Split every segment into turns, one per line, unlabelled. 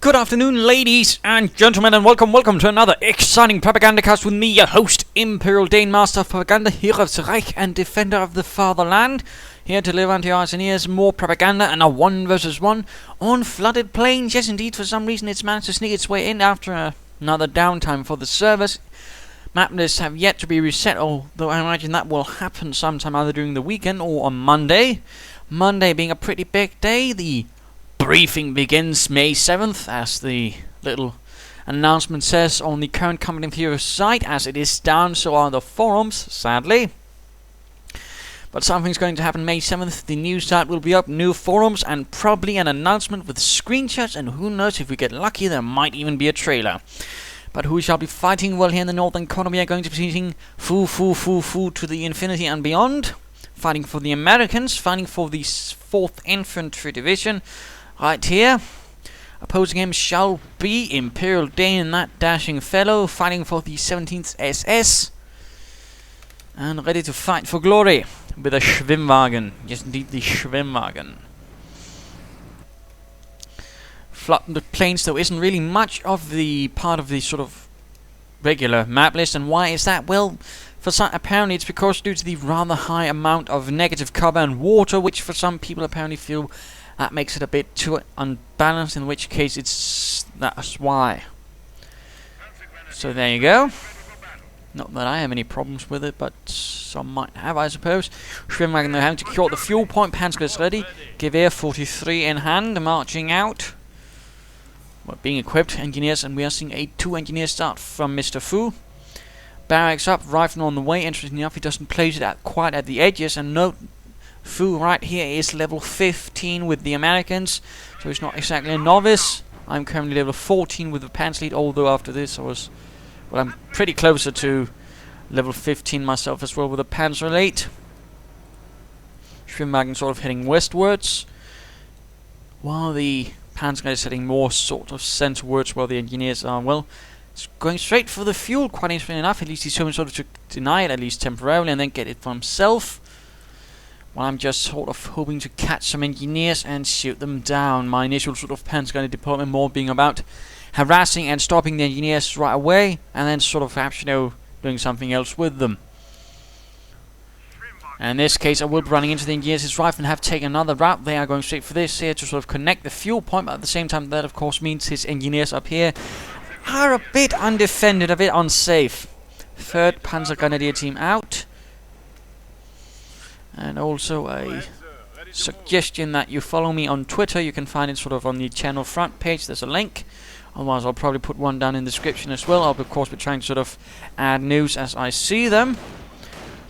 Good afternoon, ladies and gentlemen, and welcome to another exciting Propagandacast with me, your host, ImperialDane, Master of Propaganda, Hero of the Reich, and Defender of the Fatherland. Here to deliver unto your eyes and ears more propaganda and a 1 versus 1 on flooded plains. Yes, indeed, for some reason it's managed to sneak its way in after another downtime for the servers. Map lists have yet to be reset, although I imagine that will happen sometime either during the weekend or on Monday. Monday being a pretty big day. The briefing begins May 7th, as the little announcement says on the current Company of Heroes site. As it is down, so are the forums, sadly. But something's going to happen May 7th. The news site will be up, new forums, and probably an announcement with screenshots, and who knows, if we get lucky, there might even be a trailer. But who shall be fighting? Well, here in the northern corner we are going to be seeing Fufufufufu to the infinity and beyond. Fighting for the Americans, fighting for the 4th Infantry Division. Right here. Opposing him shall be ImperialDane and that dashing fellow, fighting for the 17th SS. And ready to fight for glory with a Schwimmwagen. Yes, indeed, the Schwimmwagen. Flooded plains, though, isn't really much of the part of the sort of regular map list. And why is that? Well, for some, apparently it's because due to the rather high amount of negative cover and water, which for some people apparently feel that makes it a bit too unbalanced, in which case that's why. So there you go. Not that I have any problems with it, but some might have, I suppose. Schwimmwagen, they're having to secure the fuel point. Panzer is ready. Gewehr 43 in hand, marching out. Well, being equipped, engineers, and we are seeing 2 engineers start from Mr. Fu. Barracks up, rifle on the way. Interesting enough, he doesn't place it quite at the edges, and note, Fu right here is level 15 with the Americans, so he's not exactly a novice. I'm currently level 14 with the Panzer lead, although after this I'm pretty closer to level 15 myself as well with the Panzer lead. Schwimmwagen sort of heading westwards, while the Panzer is heading more sort of centerwards, while the engineers are, well, going straight for the fuel, quite interesting enough. At least he's hoping sort of to deny it, at least temporarily, and then get it for himself. Well, I'm just sort of hoping to catch some engineers and shoot them down. My initial sort of Panzer deployment more being about harassing and stopping the engineers right away, and then sort of perhaps, doing something else with them. And in this case, I will be running into the engineers. His riflemen have taken another route. They are going straight for this here to sort of connect the fuel point, but at the same time, that of course means his engineers up here are a bit undefended, a bit unsafe. 3rd Panzer Grenadier team out. And also a suggestion that you follow me on Twitter. You can find it sort of on the channel front page. There's a link. Otherwise, I'll probably put one down in the description as well. I'll, of course, be trying to sort of add news as I see them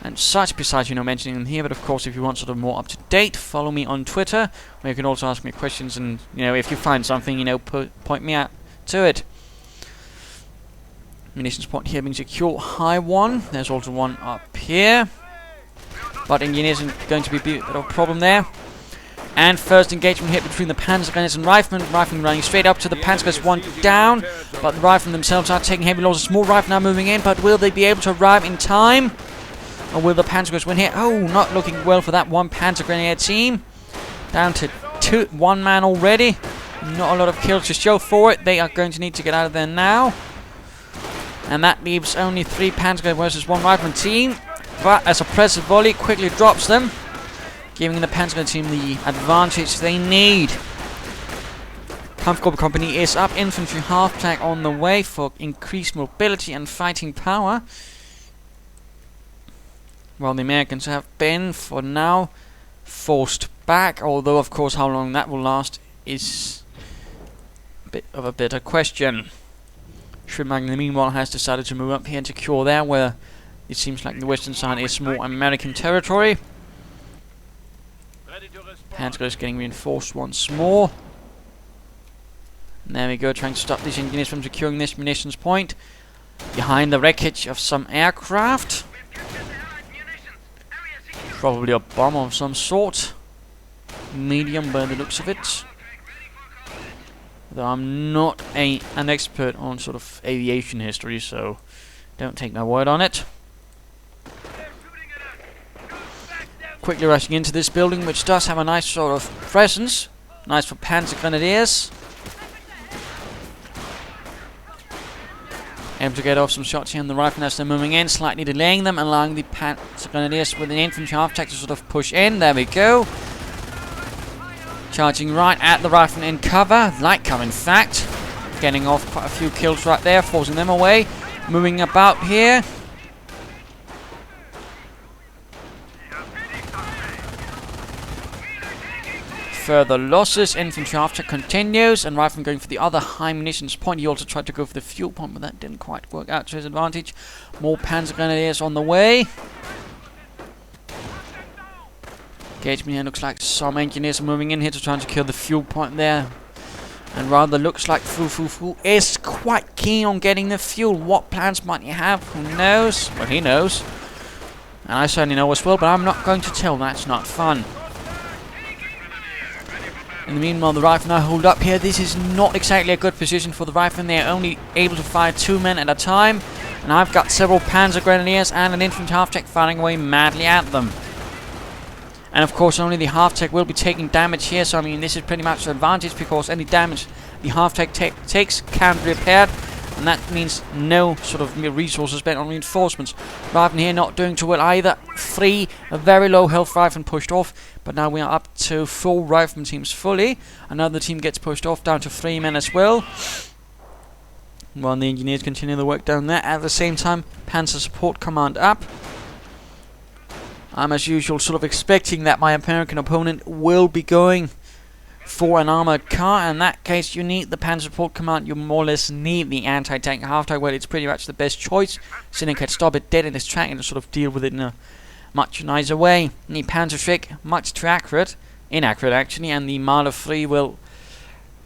and such, besides, mentioning them here. But, of course, if you want sort of more up-to-date, follow me on Twitter, where you can also ask me questions and, if you find something, point me out to it. Munitions point here being secure. High one. There's also one up here. But engineers are going to be a bit of a problem there. And first engagement hit between the Panzer Grenadiers and Riflemen. Riflemen running straight up to the Panzer Grenadiers, one down. But the Riflemen themselves are taking heavy losses. Small Rifle now moving in, but will they be able to arrive in time? Or will the Panzer Grenadiers win here? Oh, not looking well for that one Panzer Grenadier team. Down to 1 man already. Not a lot of kills to show for it. They are going to need to get out of there now. And that leaves only 3 Panzer Grenadiers versus 1 Rifleman team. But a suppressive volley quickly drops them, giving the Panzer team the advantage they need. Kampfgruppe Company is up. Infantry half track on the way for increased mobility and fighting power. While the Americans have been, for now, forced back. Although, of course, how long that will last is a bit of a better question. Schwimmwagen, meanwhile, has decided to move up here and secure there, where it seems like the western side is more American territory. Panzer is getting reinforced once more. And there we go, trying to stop these engineers from securing this munitions point. Behind the wreckage of some aircraft. Probably a bomb of some sort. Medium by the looks of it. Though I'm not an expert on sort of aviation history, so don't take my word on it. Quickly rushing into this building, which does have a nice sort of presence. Nice for Panzer Grenadiers. Able to get off some shots here on the rifle as they're moving in, slightly delaying them, allowing the Panzer Grenadiers with an infantry half-tech to sort of push in. There we go. Charging right at the riflemen in cover, light cover in fact. Getting off quite a few kills right there, forcing them away. Moving about here. Further losses, infantry after continues, and rifleman going for the other high munitions point. He also tried to go for the fuel point, but that didn't quite work out to his advantage. More Panzer Grenadiers on the way. Engagement here looks like some engineers are moving in here to try and secure the fuel point there. And rather looks like Fufufufu is quite keen on getting the fuel. What plans might he have? Who knows? Well, he knows. And I certainly know as well, but I'm not going to tell. That's not fun. In the meanwhile, the riflemen hold up here. This is not exactly a good position for the riflemen. They are only able to fire 2 men at a time. And I've got several Panzer Grenadiers and an infantry half-tech firing away madly at them. And of course, only the half-tech will be taking damage here. So, I mean, this is pretty much an advantage because any damage the half-tech takes can be repaired. And that means no sort of resources spent on reinforcements. Riflemen here not doing too well either. 3 very low health riflemen pushed off. But now we are up to 4 riflemen teams fully. Another team gets pushed off down to 3 men as well. While the engineers continue the work down there. At the same time, Panzer Support Command up. I'm as usual sort of expecting that my American opponent will be going for an armored car. In that case, you need the Panzer Support Command. You more or less need the anti-tank half-tech. Well, it's pretty much the best choice. So you can stop it dead in its track and sort of deal with it in a much nicer way. The Panzer Trick, much too inaccurate actually, and the Marder 3 will,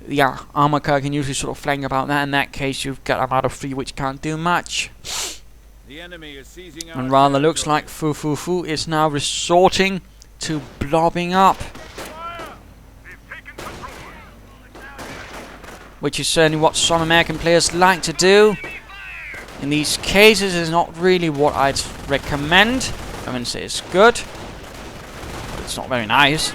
yeah, armor car can usually sort of flank about that. In that case, you've got a Marder 3 which can't do much.
The enemy is seizing
And rather looks like Fufufu is now resorting to blobbing up, which is certainly what some American players like to do. In these cases, is not really what I'd recommend. I wouldn't say it's good, but it's not very nice.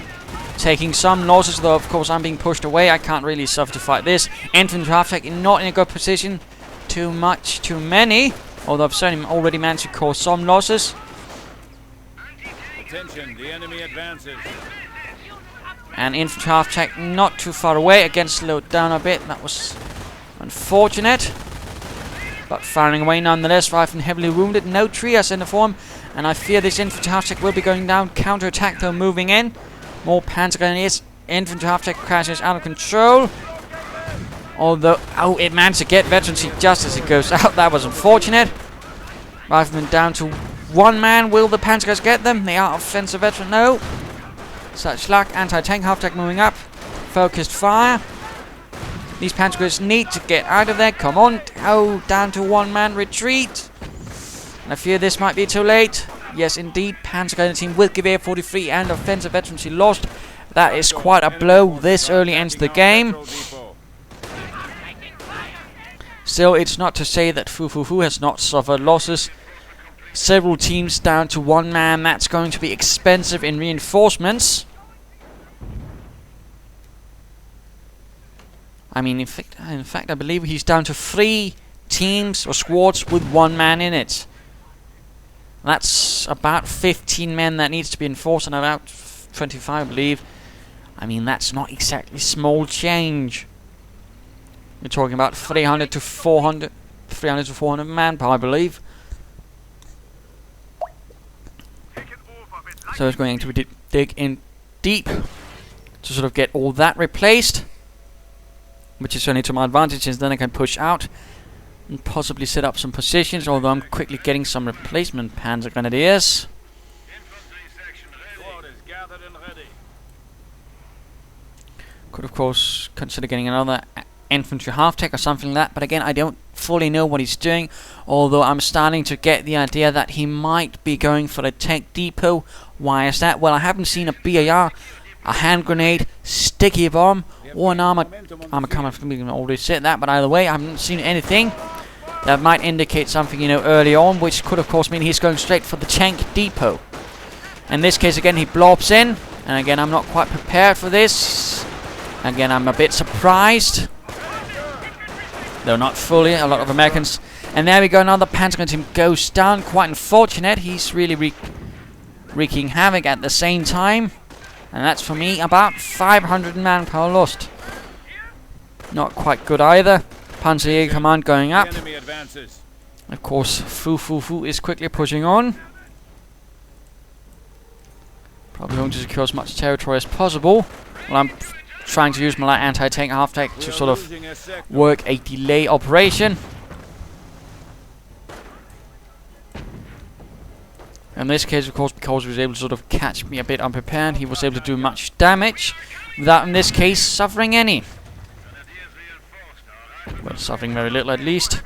Taking some losses, though, of course, I'm being pushed away. I can't really suffer to fight this. Infantry half-tech not in a good position. Too much, too many. Although I've certainly already managed to cause some losses.
Attention, the enemy advances.
And infantry half-tech not too far away. Again, slowed down a bit. That was unfortunate. But firing away nonetheless. Rifleman heavily wounded. No trias in the form. And I fear this infantry half-tech will be going down. Counter-attack though moving in. More Panzer Grenadiers. Infantry half-tech crashes out of control. Although, oh, it managed to get veterancy just as it goes out. That was unfortunate. Riflemen down to 1 man. Will the Panzer guys get them? They are offensive veteran. No. Such luck. Anti-tank half-tech moving up. Focused fire. These Panzer guys need to get out of there. Come on. Oh, down to 1 man. Retreat. And I fear this might be too late. Yes, indeed. Panzer Grenadier team with Gewehr 43 and offensive veterancy lost. That is quite a blow this early into the game. Still, it's not to say that Fufufu has not suffered losses. Several teams down to 1 man. That's going to be expensive in reinforcements. I mean, in fact, I believe he's down to 3 teams or squads with 1 man in it. That's about 15 men that needs to be enforced, and about 25, I believe. I mean, that's not exactly small change. You're talking about 300 to 400 manpower, I believe. So it's going to dig in deep to sort of get all that replaced, which is certainly to my advantage, since then I can push out and possibly set up some positions, although I'm quickly getting some replacement Panzer Grenadiers. Could of course consider getting another infantry half-tech or something like that, but again, I don't fully know what he's doing, although I'm starting to get the idea that he might be going for a tank depot. Why is that? Well, I haven't seen a BAR, a hand grenade, sticky bomb, or an armor combat. I already said that, but either way, I haven't seen anything that might indicate something, you know, early on, which could of course mean he's going straight for the tank depot. In this case, again, he blobs in, and again, I'm not quite prepared for this. Again, I'm a bit surprised. Though not fully. A lot of Americans And there we go, another Panzer team goes down. Quite unfortunate. He's really wreaking havoc at the same time. And that's for me about 500 manpower lost. Not quite good either. Panzer command going up.
The enemy advances.
Of course, Fufufufu is quickly pushing on. Probably going to secure as much territory as possible. Well, I'm trying to use my light anti-tank half-tank to sort of work a delay operation. In this case, of course, because he was able to sort of catch me a bit unprepared, he was able to do much damage without, in this case, suffering any. Well, suffering very little at least.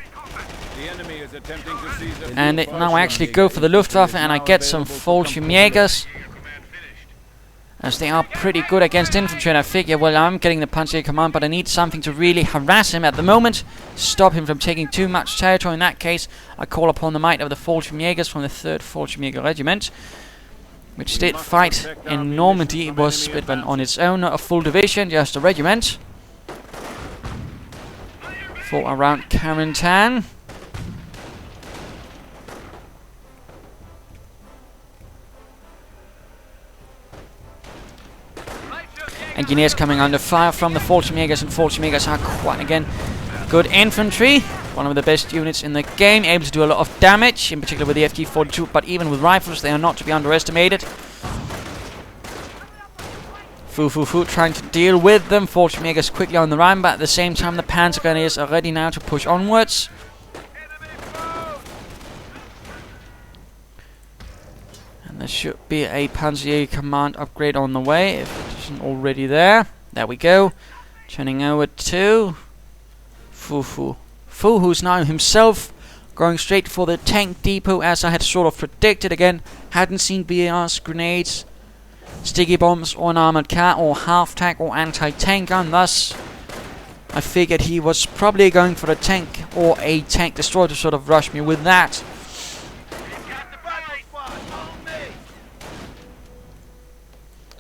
The enemy is attempting to seize the
And now I actually go for the Luftwaffe and I get some Fallschirmjägers, as they are pretty good against infantry, and I figure, well, I'm getting the Panzer command, but I need something to really harass him at the moment, stop him from taking too much territory. In that case, I call upon the might of the Fallschirmjägers from the 3rd Fallschirmjäger Regiment, which did fight in Normandy. It was a bit on its own, not a full division, just a regiment. Fought around Carentan. Engineers coming under fire from the Fallschirmjägers, and Fallschirmjägers are quite, again, good infantry. One of the best units in the game, able to do a lot of damage, in particular with the FG-42, but even with rifles, they are not to be underestimated. Fufufu trying to deal with them. Fallschirmjägers quickly on the run, but at the same time, the Panzer Grenadiers are ready now to push onwards. There should be a Panzer command upgrade on the way, if it isn't already there. There we go. Turning over to Fufu, who's now himself going straight for the tank depot, as I had sort of predicted. Again, hadn't seen BARs, grenades, sticky bombs, or an armored car, or half-tank, or anti-tank gun. Thus, I figured he was probably going for a tank or a tank destroyer to sort of rush me with that.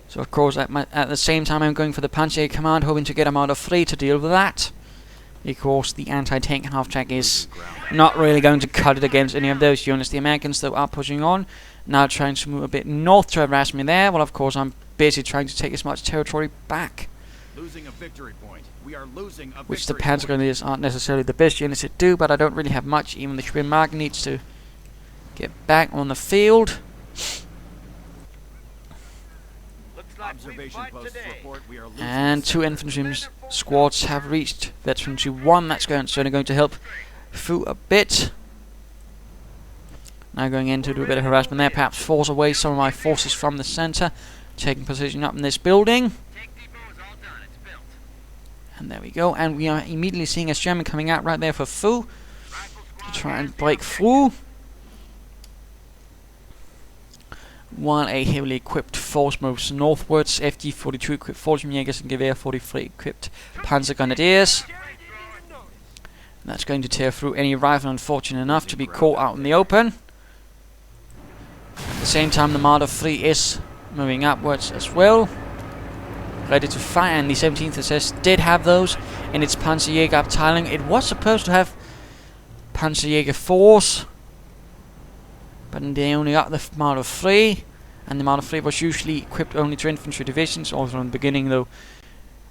So of course, at the same time, I'm going for the Panzer command, hoping to get him out of 3 to deal with that. Because the anti-tank half-tank is not really going to cut it against any of those units. The Americans, though, are pushing on. Now trying to move a bit north to harass me there. Well, of course, I'm busy trying to take as much territory back.
Losing a victory point. We are losing a
Which the
victory
Panzer Grenadiers aren't necessarily the best units to do, but I don't really have much. Even the Schwimmark needs to get back on the field.
Observation posts report we are losing.
And 2 infantry squads have reached Veterantry 1. That's certainly going to help Fu a bit. Now going in to do a bit of harassment there, perhaps force away some of my forces from the center, taking position up in this building. And there we go, and we are immediately seeing a German coming out right there for Fu to try and break through. While a heavily equipped force moves northwards, FG-42 equipped Fallschirmjägers and Gewehr 43 equipped Panzer Grenadiers. And that's going to tear through any rifle unfortunate enough to be caught out in the open. At the same time, the Marder 3 is moving upwards as well, ready to fire, and the 17th SS did have those in its Panzerjäger Abteilung. It was supposed to have Panzerjäger 4s, but they only got the Marder 3, and the Marder 3 was usually equipped only to infantry divisions, also in the beginning, though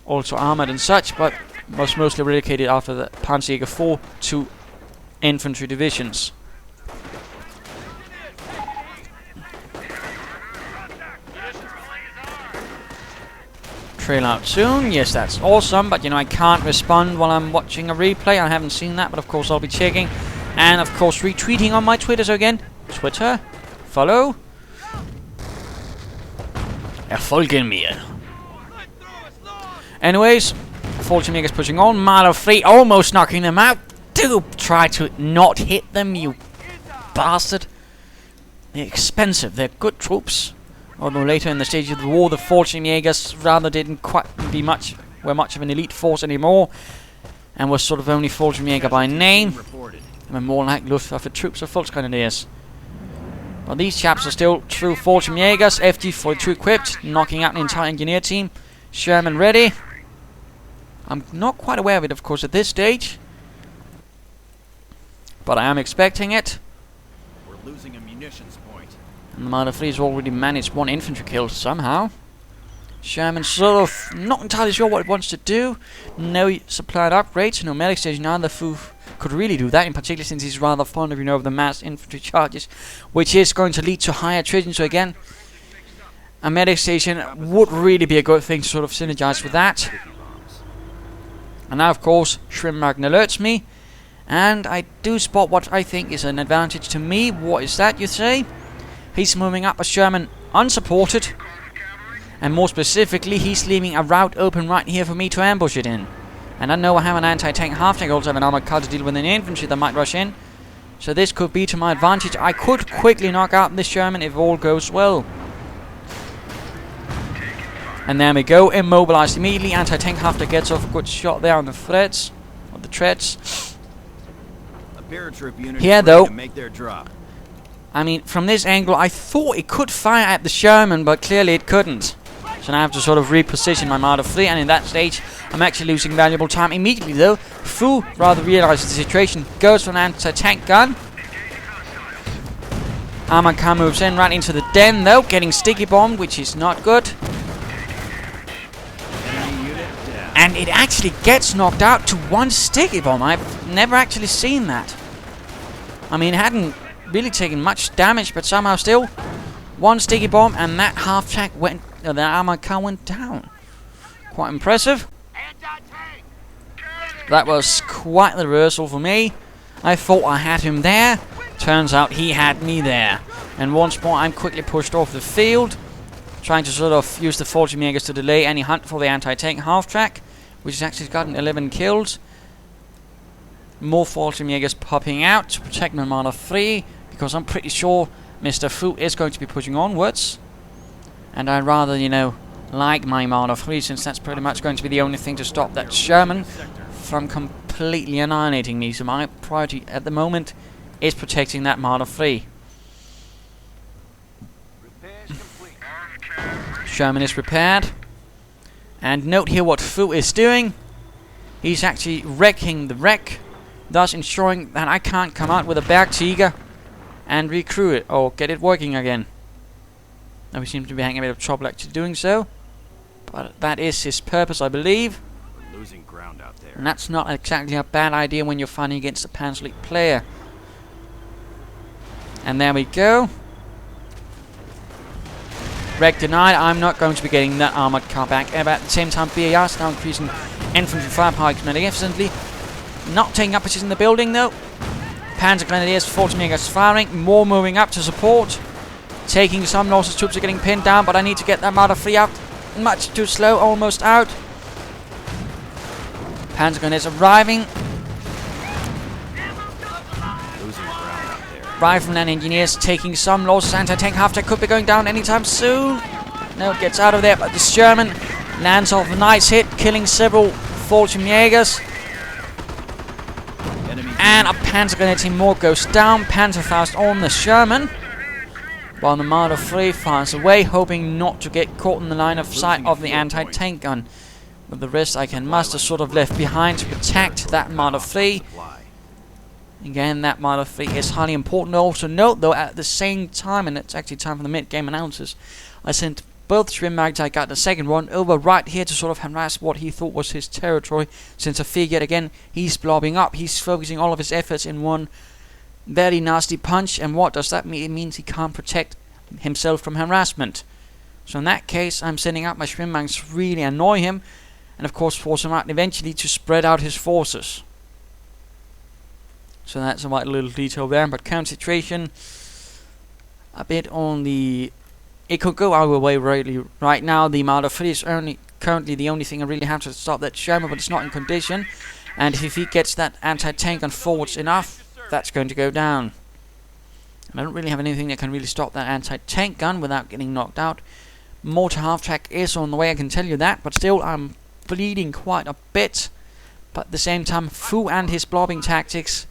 also armored and such, but was mostly relocated after the Panzerjäger 4 to infantry divisions. Trail out soon, yes, that's awesome, but you know, I can't respond while I'm watching a replay. I haven't seen that, but of course I'll be checking, and of course retweeting on my Twitter. So again, Twitter, follow, folgen mir. Anyways, Fallschirmjägers pushing on, Marder 3 almost knocking them out. Do try to not hit them, you bastard. They're expensive, they're good troops. Although later in the stage of the war, the Fallschirmjägers rather didn't quite were much of an elite force anymore, and was sort of only Fallschirmjäger by name, and were more like Luftwaffe troops or Volksgrenadiers. But these chaps are still true Fallschirmjägers, FG-42 equipped, knocking out an entire engineer team. Sherman ready. I'm not quite aware of it, of course, at this stage. but I am expecting it.
We're losing a munitions point.
And the Marder 3's already managed one infantry kill somehow. Sherman sort of not entirely sure what it wants to do. No supplied upgrades, no medic station either. Fu could really do that, in particular since he's rather fond of, the mass infantry charges, which is going to lead to higher attrition. So again, a medic station would really be a good thing to sort of synergize with that. And now, of course, Shrimpmagen alerts me, and I do spot what I think is an advantage to me. What is that, you say? He's moving up a Sherman unsupported, and more specifically, he's leaving a route open right here for me to ambush it in. And I know I have an anti-tank half-tank, also have an armored car to deal with an infantry that might rush in. So this could be to my advantage. I could quickly knock out this Sherman if all goes well. And there we go, immobilized immediately. Anti-tank half-tank gets off a good shot there on the threads, or the treads. Here though,
to make their drop.
I mean, from this angle, I thought it could fire at the Sherman, but clearly it couldn't. So now I have to sort of reposition my Marder 3, and in that stage, I'm actually losing valuable time. Immediately though, Fu rather realizes the situation, goes for an anti-tank gun. Armored car moves in right into the den though, getting sticky bombed, which is not good. And it actually gets knocked out to one sticky bomb. I've never actually seen that. I mean, it hadn't really taken much damage, but somehow still, one sticky bomb, and that half-tank went, the armored car went down. Quite impressive. That was quite the reversal for me. I thought I had him there. Turns out he had me there. And once more, I'm quickly pushed off the field, trying to sort of use the 40 megas to delay any hunt for the anti-tank half-track, which has actually gotten 11 kills. More 40 megas popping out to protect my Marder 3, because I'm pretty sure Mr. Fu is going to be pushing onwards. And I'd rather, like my Marder 3, since that's pretty much going to be the only thing to stop that Sherman from completely annihilating me. So my priority at the moment is protecting that Marder 3. Sherman is prepared. And note here what Fu is doing. He's actually wrecking the wreck, thus ensuring that I can't come out with a Bergtiger and recrew it, or get it working again. Now we seem to be having a bit of trouble actually doing so, but that is his purpose, I believe.
We're losing ground out there.
And that's not exactly a bad idea when you're fighting against a Panzer League player. And there we go. Wreck denied. I'm not going to be getting that armored car back ever. At the same time, BAR is now increasing infantry firepower magnificently. Not taking up position in the building though. Panzer Grenadiers, 40 megas firing. More moving up to support. Taking some losses. Troops are getting pinned down, but I need to get that Marder 3 out. Much too slow, almost out. Panzer Grenadiers arriving. Riflemen and engineers taking some losses. Anti-tank half-tank could be going down anytime soon. No, it gets out of there, but the Sherman lands off a nice hit, killing several Fallschirmjägers. And a Panzer Grenadier team more goes down. Panzerfaust on the Sherman, while the Marder 3 fires away, hoping not to get caught in the line of sight of the anti-tank gun. But the rest I can muster sort of left behind to protect that Marder 3. Again, that Marder 3 is highly important. Also note, though, at the same time, and it's actually time for the mid-game announcers, I sent both Shrimpmagens, I got the second one, over right here to sort of harass what he thought was his territory, since I fear yet again he's blobbing up. He's focusing all of his efforts in one very nasty punch, and what does that mean? It means he can't protect himself from harassment. So in that case, I'm sending out my Shrimpmagens to really annoy him, and of course force him out eventually to spread out his forces. So that's a white little detail there, but current situation a bit on the... It could go our way really right now. The Marder 3 is currently the only thing I really have to stop that Sherman, but it's not in condition. And if he gets that anti-tank on forwards enough, that's going to go down. And I don't really have anything that can really stop that anti-tank gun without getting knocked out. Mortar half-track is on the way, I can tell you that, but still I'm bleeding quite a bit. But at the same time, Fu and his blobbing tactics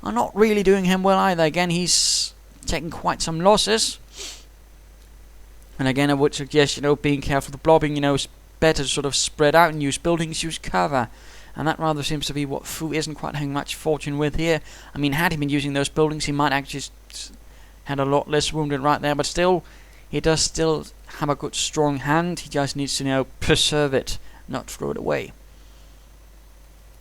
are not really doing him well either. Again, he's taking quite some losses. And again, I would suggest, being careful. The blobbing, is better to sort of spread out and use buildings, use cover. And that rather seems to be what Fu isn't quite having much fortune with here. I mean, had he been using those buildings, he might actually had a lot less wounded right there. But still, he does still have a good strong hand. He just needs to, preserve it, not throw it away.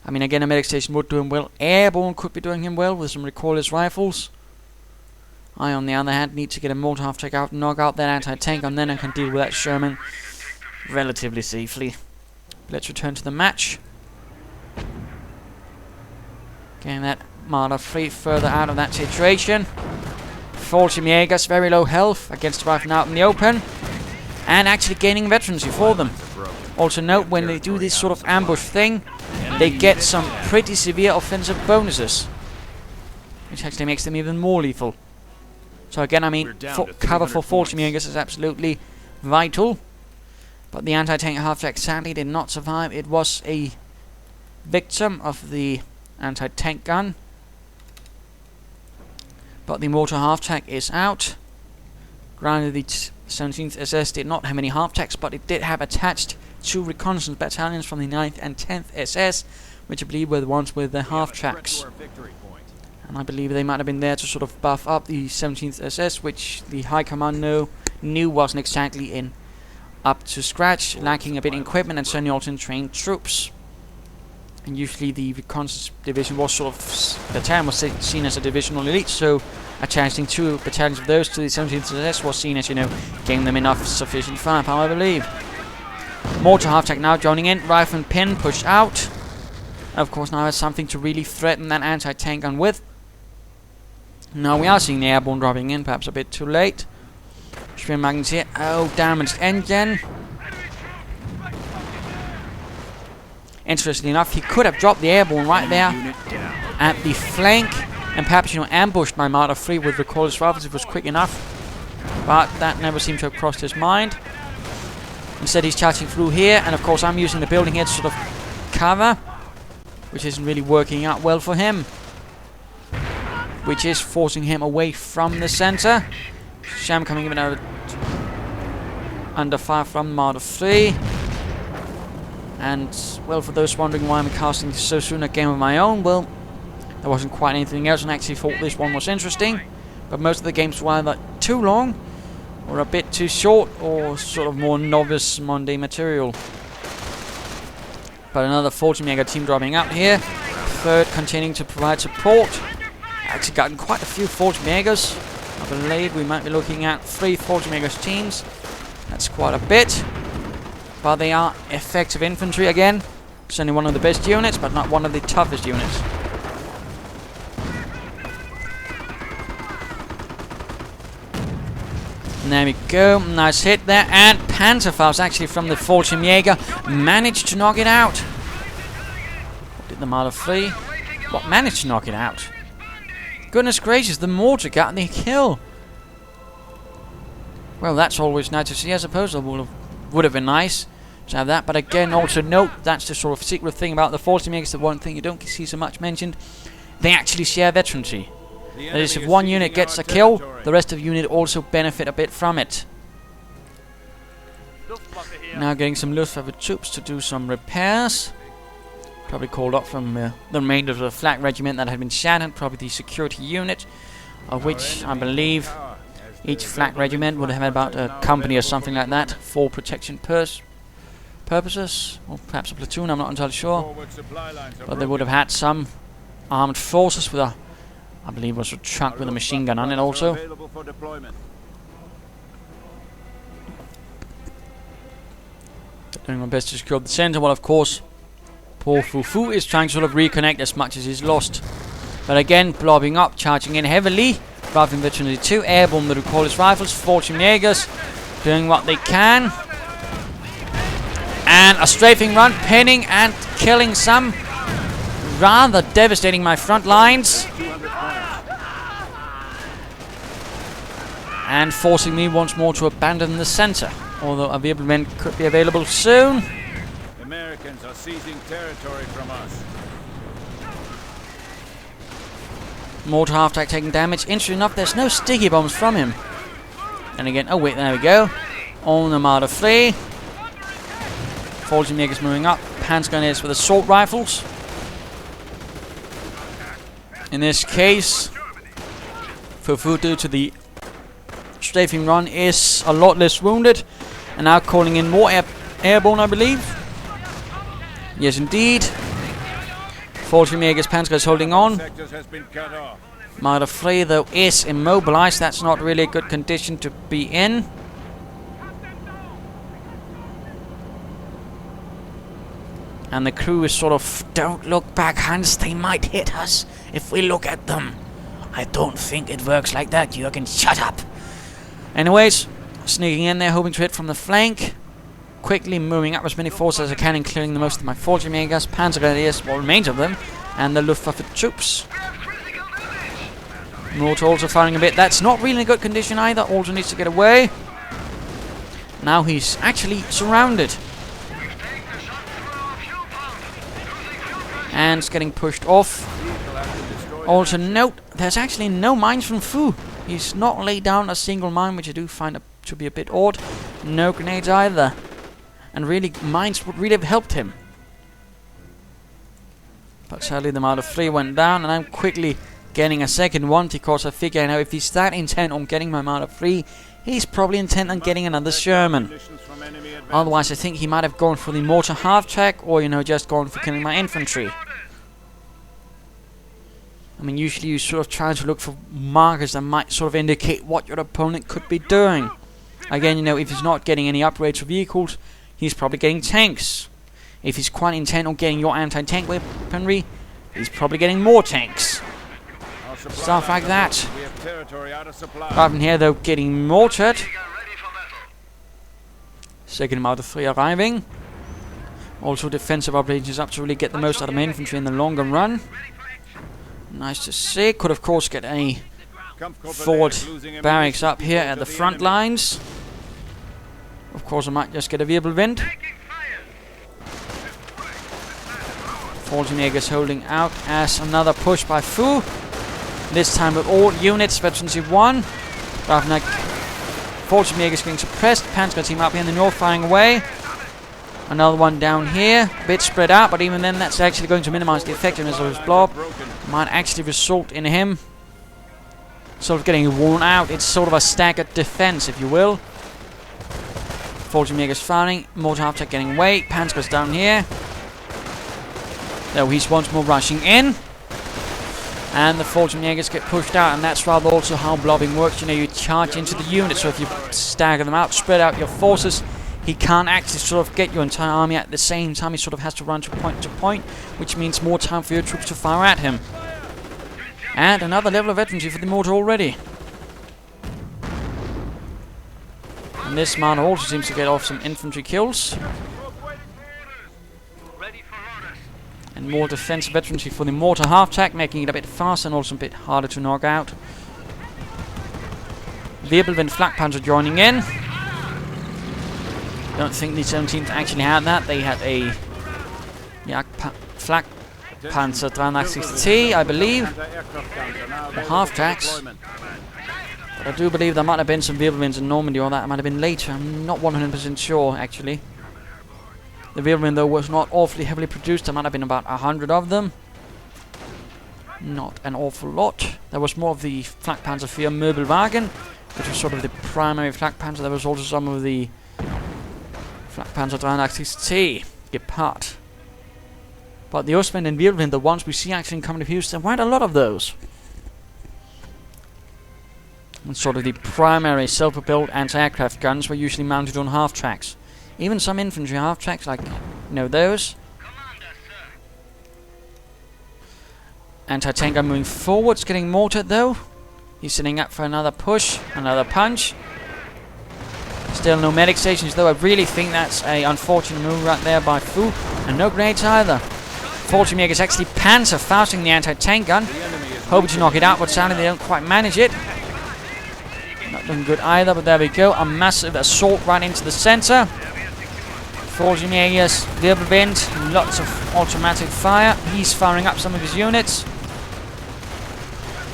I mean, again, a medic station would do him well. Airborne could be doing him well with some recoilless rifles. I, on the other hand, need to get a mortar half-track out, knock out that anti-tank, and then I can deal with that Sherman relatively safely. Let's return to the match. Getting that Marder 3 further out of that situation. 40 Jaegers, very low health, against rifling out in the open. And actually gaining veterancy for them. Also note, when they do this sort of ambush thing, they get some pretty severe offensive bonuses. Which actually makes them even more lethal. So again, I mean, cover for 40 Jaegers is absolutely vital. But the anti-tank half-track sadly did not survive. It was a victim of the anti-tank gun. But the mortar half-track is out. Granted, the 17th SS did not have any half-tracks, but it did have attached 2 reconnaissance battalions from the 9th and 10th SS, which I believe were the ones with the half-tracks. And I believe they might have been there to sort of buff up the 17th SS, which the High Command knew wasn't exactly up to scratch, lacking a bit in equipment and certainly also in trained troops. And usually the reconnaissance division was battalion was seen as a divisional elite, so attaching 2 battalions of those to the 17th SS was seen as, giving them enough sufficient firepower, I believe. Mortar half-track now joining in, rifle and pin pushed out. And of course now has something to really threaten that anti-tank gun with. Now we are seeing the airborne dropping in, perhaps a bit too late. Spearmagnets here. Oh, damaged engine. Interestingly enough, he could have dropped the airborne right there at the flank and perhaps, ambushed my Marder 3 with recoilless rifles if it was quick enough. But that never seemed to have crossed his mind. Instead, he's charging through here, and of course I'm using the building here to sort of cover, which isn't really working out well for him. Which is forcing him away from the center. Sham coming in under fire from Marder 3. And, well, for those wondering why I'm casting so soon a game of my own, well, there wasn't quite anything else, and I actually thought this one was interesting. But most of the games were either too long, or a bit too short, or sort of more novice Monday material. But another 40 mega team dropping out here. Third continuing to provide support. Actually gotten quite a few 40 megas. I believe we might be looking at 3 40 megas teams. That's quite a bit. But they are effective infantry again. Certainly one of the best units, but not one of the toughest units. And there we go. Nice hit there. And Panzer actually from the 40 Jaeger managed to knock it out. What did the Marder 3? What managed to knock it out? Goodness gracious, the mortar got the kill. Well, that's always nice to see. I suppose it would have been nice to have that. But again, also note, that's the sort of secret thing about the 40 megas. The one thing you don't see so much mentioned. They actually share veterancy. That is, if one unit gets a kill, the rest of the unit also benefit a bit from it. Now getting some Luftwaffe troops to do some repairs. Probably called up from the remainder of the flak regiment that had been shattered. Probably the security unit, of which I believe each flak regiment would have about a company or something like that for protection purposes. Or perhaps a platoon, I'm not entirely sure. But they would have had some armed forces with a, I believe it was a truck with a machine gun on it also. Doing my best to secure the center, while of course poor Fufu is trying to sort of reconnect as much as he's lost. But again, blobbing up, charging in heavily. Rifling veteran 2, airborne with recoilless rifles, 40 Jaegers, doing what they can. And a strafing run, pinning and killing some. Rather devastating my front lines. And forcing me once more to abandon the center. Although a vehicle men could be available soon.
Americans are seizing territory from us.
Mortar half-track taking damage. Interesting enough, there's no sticky bombs from him. And again, oh wait, there we go. On the Marder 3. 40 megas moving up. Panzergrenadiers with assault rifles. In this case, Fufu, due to the strafing run, is a lot less wounded, and now calling in more airborne, I believe. Yes, indeed. 40 Megas Panzer is holding on. Marder 3, though, is immobilized. That's not really a good condition to be in. And the crew is sort of, don't look back, Hans, they might hit us if we look at them. I don't think it works like that, Jürgen, shut up. Anyways, sneaking in there, hoping to hit from the flank. Quickly moving up as many forces as I can, including the most of my 40 Megas, Panzergrenadiers, what remains of them, and the Luftwaffe troops. Mortar also firing a bit. That's not really in good condition either. Also needs to get away. Now he's actually surrounded. And it's getting pushed off. Also note, there's actually no mines from Fu. He's not laid down a single mine, which I do find to be a bit odd. No grenades either. And really, mines would really have helped him. But sadly the Marder 3 went down, and I'm quickly getting a second one, because I figure now if he's that intent on getting my Marder 3, he's probably intent on getting another Sherman. Otherwise I think he might have gone for the mortar half-track, or, you know, just gone for killing my infantry. I mean, usually you sort of try to look for markers that might sort of indicate what your opponent could be doing. Again, you know, if he's not getting any upgrades for vehicles, he's probably getting tanks. If he's quite intent on getting your anti-tank weaponry, he's probably getting more tanks. Stuff like that. Rather than here, though, getting mortared. Second Marder 3 arriving. Also defensive operations up to really get the most out of my infantry in the longer run. Nice to see. Could of course get a forward barracks up here at the front lines. Of course I might just get a Wirbelwind. 14 holding out as another push by Fu. This time with all units, veterancy 1. Ravnak, 14 getting suppressed. Panzer team up here in the north firing away. Another one down here, a bit spread out, but even then that's actually going to minimize the effectiveness of his blob. Might actually result in him sort of getting worn out. It's sort of a staggered defense, if you will. 14 Megas firing, mortar half-track getting away. Panzer's down here. Though he's once more rushing in. And the 14 Jaegers get pushed out, and that's rather also how blobbing works. You know, you charge into the units, so if you stagger them out, spread out your forces, he can't actually sort of get your entire army at the same time. He sort of has to run to point, which means more time for your troops to fire at him. And another level of veterancy for the mortar already. And this man also seems to get off some infantry kills. And more defensive veterancy for the mortar half-track, making it a bit faster and also a bit harder to knock out. Wirbelwind Flak Panzer joining in. Don't think the 17th actually had that. They had a Flak Panzer 360T, I believe. The half-tracks. But I do believe there might have been some Wirbelwinds in Normandy, or that might have been later. I'm not 100% sure, actually. The Wirbelwind, though, was not awfully heavily produced. There might have been about 100 of them. Not an awful lot. There was more of the Flak Panzer 4 Möbelwagen, which was sort of the primary Flak Panzer. There was also some of the Flak Panzer 360T Gepard. But the Ostwind and Wirbelwind, the ones we see actually in combat use, there weren't a lot of those. And sort of the primary self-propelled anti-aircraft guns were usually mounted on half-tracks. Even some infantry half-tracks, like, you know, those. Anti-tank gun moving forwards, getting mortared though. He's setting up for another push, another punch. Still no medic stations though. I really think that's a unfortunate move right there by Fu. And no grenades either. 40 Meg is actually Panzer fausting the anti-tank gun. Hoping to knock it out, but sadly they don't quite manage it. Not looking good either, but there we go. A massive assault right into the center. 40 Megers, Wirbelwind, lots of automatic fire. He's firing up some of his units.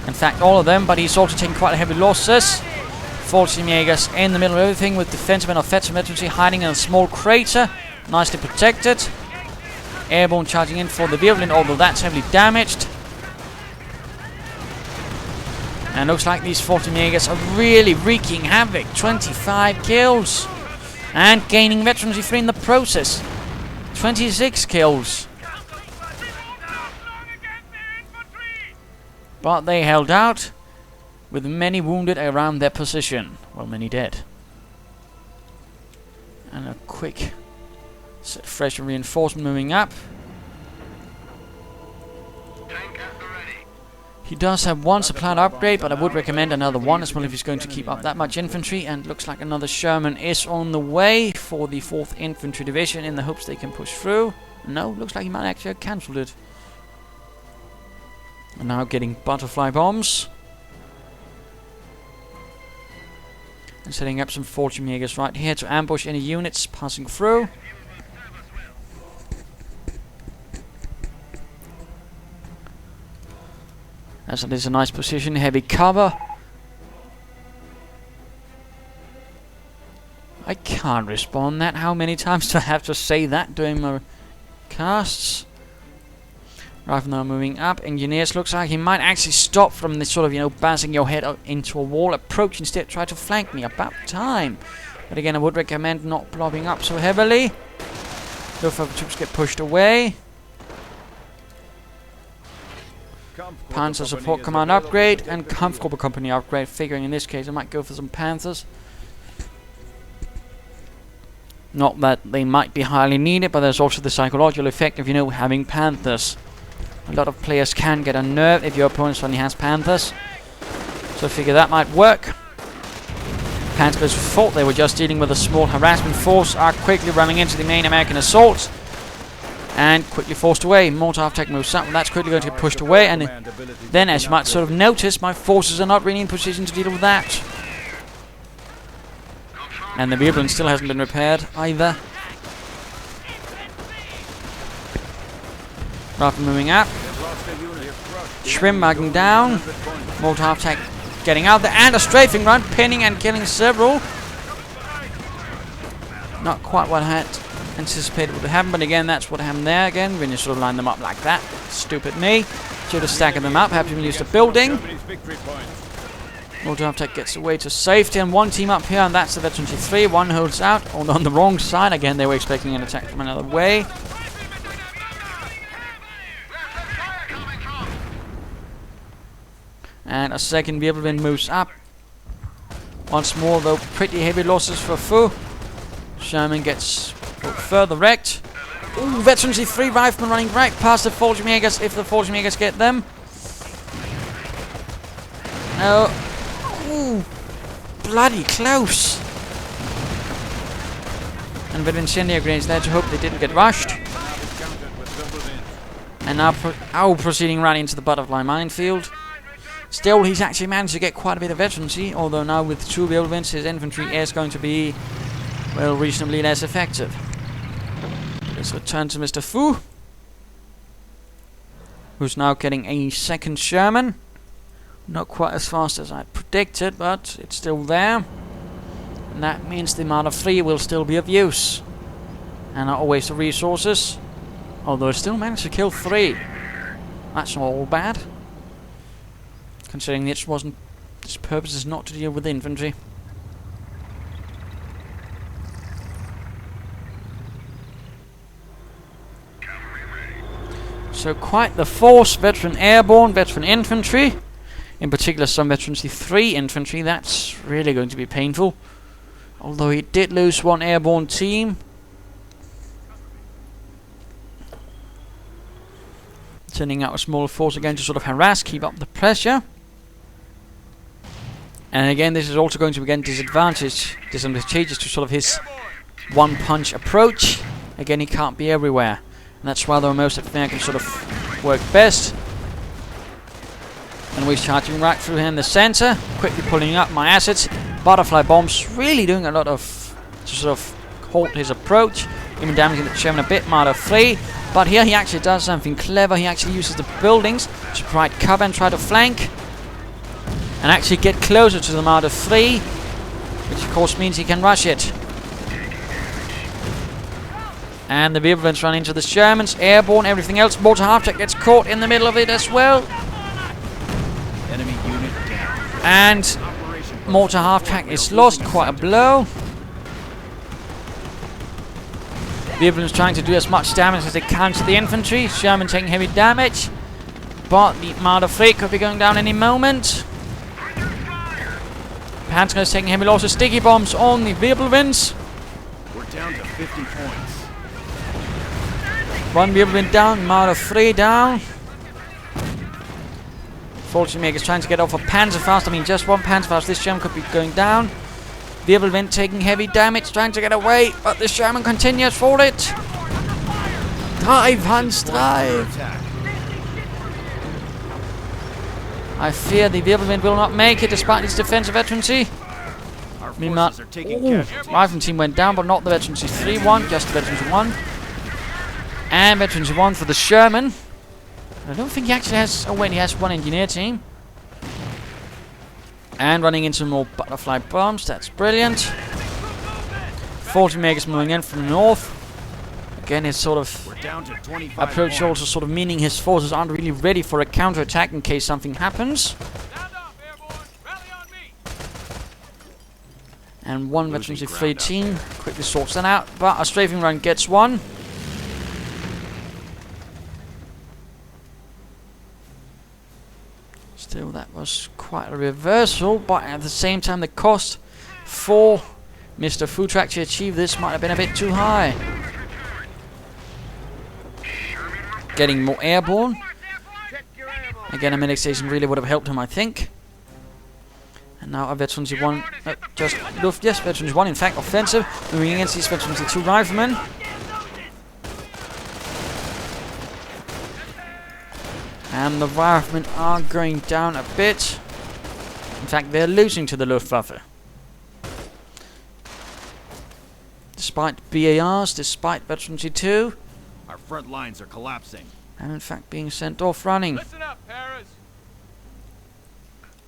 In fact, all of them, but he's also taking quite heavy losses. 40 Megers in the middle of everything with defensive and offensive veterancy hiding in a small crater. Nicely protected. Airborne charging in for the Virulent, although that's heavily damaged. And looks like these 40 Jaegers are really wreaking havoc. 25 kills. And gaining veterancy 3 in the process. 26 kills. But they held out, with many wounded around their position. Well, many dead. And a quick fresh reinforcement moving up. He does have one supply upgrade, but I would recommend another one as well if he's going to keep up that much infantry. And looks like another Sherman is on the way for the 4th Infantry Division in the hopes they can push through. No, looks like he might actually have cancelled it. And now getting butterfly bombs. And setting up some Fortune Jaegers right here to ambush any units passing through. As it is a nice position, heavy cover. I can't respond that. How many times do I have to say that during my casts? Riflemen are moving up. Engineers looks like he might actually stop from this sort of, you know, bouncing your head up into a wall approach. Instead, try to flank me. About time. But again, I would recommend not blobbing up so heavily. Luftwaffe troops get pushed away. Panzer support command upgrade and Kampfgruppe company upgrade. Figuring in this case I might go for some Panthers. Not that they might be highly needed, but there's also the psychological effect of, you know, having Panthers. A lot of players can get unnerved if your opponent suddenly has Panthers. So I figure that might work. Panzers who thought they were just dealing with a small harassment force are quickly running into the main American assault. And quickly forced away. Mortar attack moves up, and that's quickly going to get pushed away. And then, as you might sort of notice, my forces are not really in position to deal with that. And the Virulent still hasn't been repaired either. Rifle moving up. Shrimp marking down. Mortar attack getting out there, and a strafing run, pinning and killing several. Not quite what I had anticipated would happen, but again, that's what happened there again, when you sort of line them up like that. Stupid me. Should have stacked them up, perhaps even used a building. Mortar attack gets away to safety, and one team up here, and that's the Veteran 3. One holds out, although on the wrong side. Again, they were expecting an attack from another way. And a second Virulent moves up. Once more, though, pretty heavy losses for Fu. Sherman gets further wrecked. Ooh, Veteran 3 riflemen running right past the Fortune Jaegers if the Fortune Jaegers get them. No. Ooh, bloody close. And with incendiary grenades there to hope they didn't get rushed. And now proceeding right into the butterfly minefield. Still, he's actually managed to get quite a bit of veterancy, although now with 2 Virulents, his infantry is going to be, well, reasonably less effective. Let's return to Mr. Fu, who's now getting a second Sherman. Not quite as fast as I predicted, but it's still there. And that means the Marder 3 will still be of use. And not always the resources, although it still managed to kill 3. That's not all bad, considering its purpose is not to deal with infantry. So quite the force, veteran airborne, veteran infantry. In particular some Veteran 3 infantry, that's really going to be painful. Although he did lose one airborne team. Sending out a small force again to sort of harass, keep up the pressure. And again, this is also going to again disadvantageous to sort of his one-punch approach. Again, he can't be everywhere. And that's why the most Americans sort of work best. And we're charging right through here in the center, quickly pulling up my assets. Butterfly bombs really doing a lot of to sort of halt his approach, even damaging the Sherman a bit. Marder 3, but here he actually does something clever. He actually uses the buildings to provide cover and try to flank, and actually get closer to the Marder 3, which of course means he can rush it. And the Wehrwolves run into the Shermans, airborne, everything else. Mortar half-track gets caught in the middle of it as well.
Enemy unit down.
And mortar half-track is lost, quite a blow. Wehrwolves trying to do as much damage as they can to the infantry. Sherman taking heavy damage. But the Marder Fleet could be going down any moment. Panzer is taking heavy losses. Sticky bombs on the Wehrwolves.
We're down to 50 points.
One Wehrwolf down, Marder 3 down. Fortune Maker's trying to get off a Panzer fast. I mean, just one Panzer fast. This Sherman could be going down. Wehrwolf taking heavy damage, trying to get away, but the Sherman continues for it. Drive, Hans, drive. I fear the Wehrwolf will not make it despite its defensive veterancy.
Our forces are taking casualties.
Rifleman team went down, but not the veterancy. 3-1, just the veterancy 1. And veterancy 1 for the Sherman. I don't think he actually has... Oh wait, he has one engineer team. And running into more butterfly bombs. That's brilliant. 40 megas moving in from the north. Again, his sort of approach also sort of meaning his forces aren't really ready for a counterattack in case something happens. And one veterancy 3 team quickly sorts that out. But a strafing run gets one. Still, that was quite a reversal, but at the same time, the cost for Mr. Fu to actually achieve this might have been a bit too high. Getting more airborne. Again, a medic station really would have helped him, I think. And now a veterancy 1, just Luft, yes, veterancy 1, in fact, offensive, moving against these veterancy 2 riflemen. And the riflemen are going down a bit. In fact, they're losing to the Luftwaffe. Despite BARs, despite veterancy 2.
Our front lines are collapsing.
And in fact being sent off running.
Listen up, Paris.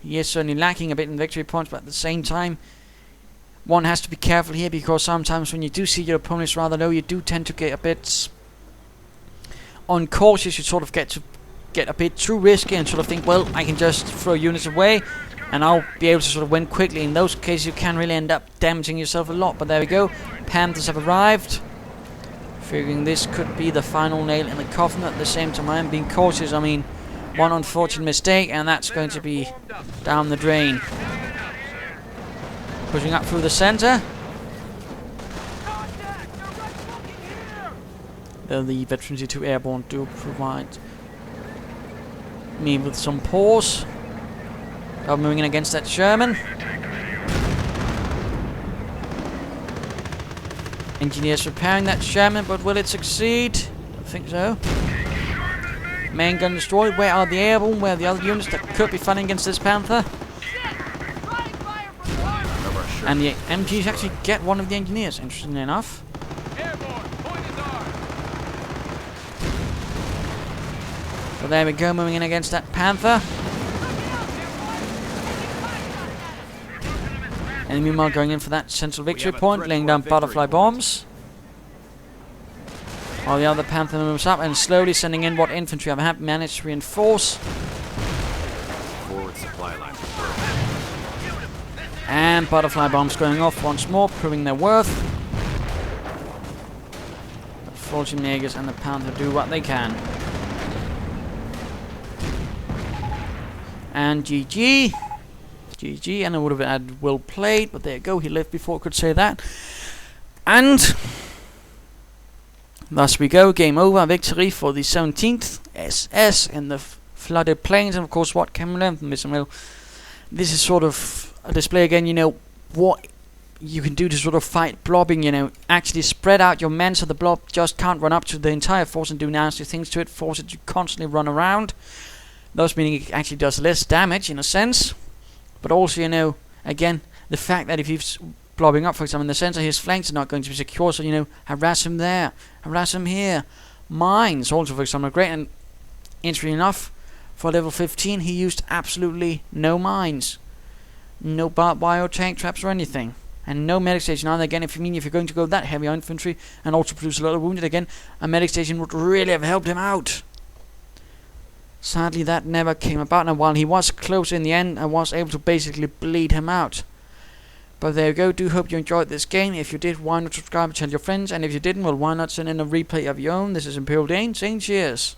He is certainly lacking a bit in victory points, but at the same time, one has to be careful here because sometimes when you do see your opponents rather low, you do tend to get a bit uncautious. You sort of get a bit too risky and sort of think, well, I can just throw units away and I'll be able to sort of win quickly. In those cases, you can really end up damaging yourself a lot. But there we go. Panthers have arrived. Figuring this could be the final nail in the coffin. At the same time, I am being cautious. I mean, one unfortunate mistake and that's going to be down the drain. Pushing up through the center. The veterancy 2 airborne do provide me with some pause. Moving in against that Sherman. Engineers repairing that Sherman, but will it succeed? I think so. Main gun destroyed. Where are the airborne? Where are the other units that could be fighting against this Panther? And the MGs actually get one of the engineers, interestingly enough. So there we go, moving in against that Panther. And meanwhile going in for that central victory point, laying down butterfly bombs. While the other Panther moves up and slowly sending in what infantry have managed to reinforce.
Forward supply lines are broken.
And butterfly bombs going off once more, proving their worth. The Fortune Jägers and the Panther do what they can. And GG. GG, and I would have had well played, but there you go, he lived before I could say that. And thus we go, game over, victory for the 17th SS in the flooded plains. And of course, what can we learn from this? Well, this is sort of a display again, you know, what you can do to sort of fight blobbing, you know, actually spread out your men so the blob just can't run up to the entire force and do nasty things to it, force it to constantly run around, thus meaning it actually does less damage in a sense. But also, you know, again, the fact that if he's blobbing up, for example, in the center, his flanks are not going to be secure, so, you know, harass him there, harass him here. Mines, also, for example, great, and interesting enough, for level 15, he used absolutely no mines. No barbed wire or tank traps or anything. and no medic station either. Again, if you're going to go that heavy on infantry and also produce a lot of wounded, again, a medic station would really have helped him out. Sadly, that never came about, and while he was close in the end, I was able to basically bleed him out. But there you go. Do hope you enjoyed this game. If you did, why not subscribe and tell your friends, and if you didn't, well, why not send in a replay of your own. This is ImperialDane saying cheers.